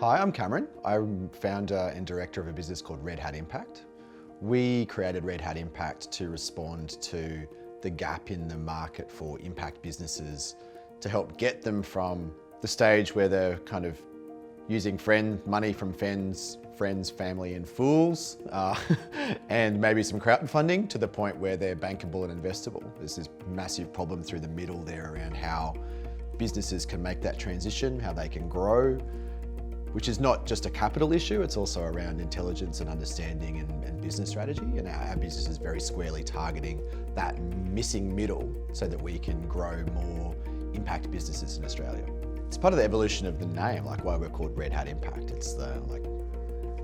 Hi, I'm Cameron. I'm founder and director of a business called Red Hat Impact. We created Red Hat Impact to respond to the gap in the market for impact businesses, to help get them from the stage where they're kind of using money from friends, family and fools, and maybe some crowdfunding to the point where they're bankable and investable. There's this massive problem through the middle there around how businesses can make that transition, how they can grow, which is not just a capital issue, it's also around intelligence and understanding and business strategy. And our business is very squarely targeting that missing middle so that we can grow more impact businesses in Australia. It's part of the evolution of the name, like why we're called Red Hat Impact. It's the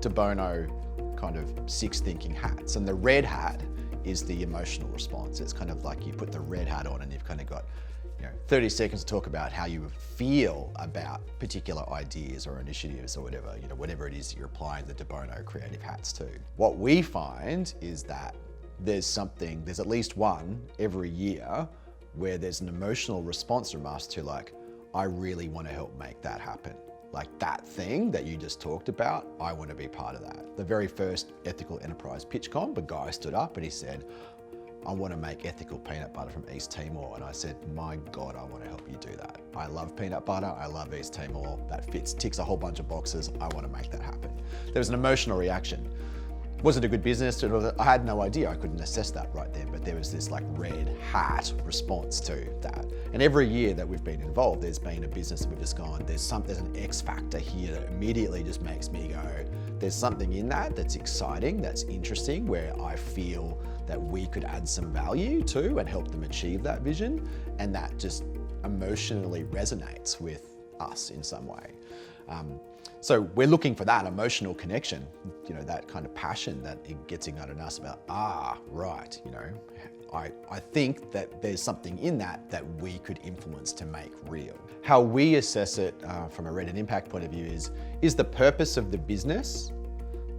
de Bono kind of 6 thinking hats. And the red hat is the emotional response. It's kind of like you put the red hat on and you've kind of got 30 seconds to talk about how you feel about particular ideas or initiatives or whatever it is you're applying the de Bono creative hats to. What we find is that there's at least one every year where there's an emotional response from us to I really want to help make that happen. Like that thing that you just talked about, I want to be part of that. The very first ethical enterprise pitch-con, the guy stood up and he said, I want to make ethical peanut butter from East Timor. And I said, my God, I want to help you do that. I love peanut butter, I love East Timor. That ticks a whole bunch of boxes. I want to make that happen. There was an emotional reaction. Wasn't a good business. I had no idea. I couldn't assess that right then, but there was this red hat response to that. And every year that we've been involved, there's been a business that we've just gone, there's an X factor here that immediately just makes me go, there's something in that that's exciting, that's interesting, where I feel that we could add some value to and help them achieve that vision. And that just emotionally resonates with us in some way. So we're looking for that emotional connection, that kind of passion that it gets ignited in us about, right, I think that there's something in that we could influence to make real. How we assess it from a Red Hat Impact point of view is the purpose of the business,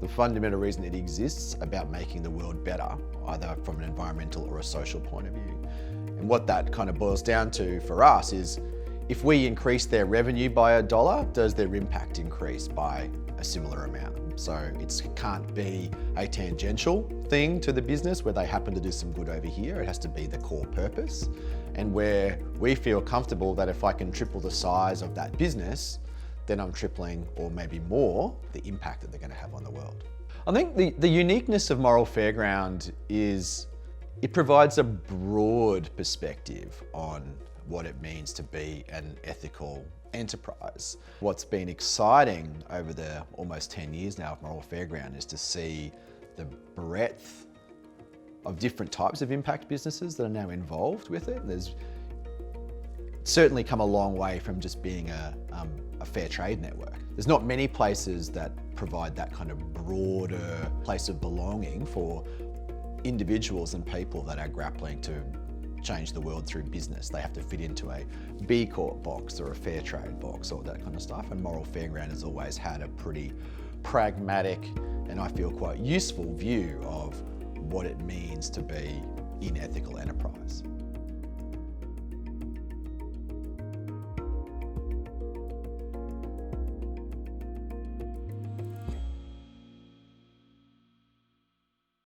the fundamental reason it exists, about making the world better, either from an environmental or a social point of view. And what that kind of boils down to for us is, if we increase their revenue by $1, does their impact increase by a similar amount? So it can't be a tangential thing to the business where they happen to do some good over here. It has to be the core purpose, and where we feel comfortable that if I can triple the size of that business, then I'm tripling, or maybe more, the impact that they're going to have on the world. I think the uniqueness of Moral Fairground is it provides a broad perspective on what it means to be an ethical enterprise. What's been exciting over the almost 10 years now of Moral Fairground is to see the breadth of different types of impact businesses that are now involved with it. There's certainly come a long way from just being a fair trade network. There's not many places that provide that kind of broader place of belonging for individuals and people that are grappling to change the world through business. They have to fit into a B Corp box or a fair trade box or that kind of stuff. And Moral Fairground has always had a pretty pragmatic and I feel quite useful view of what it means to be in ethical enterprise.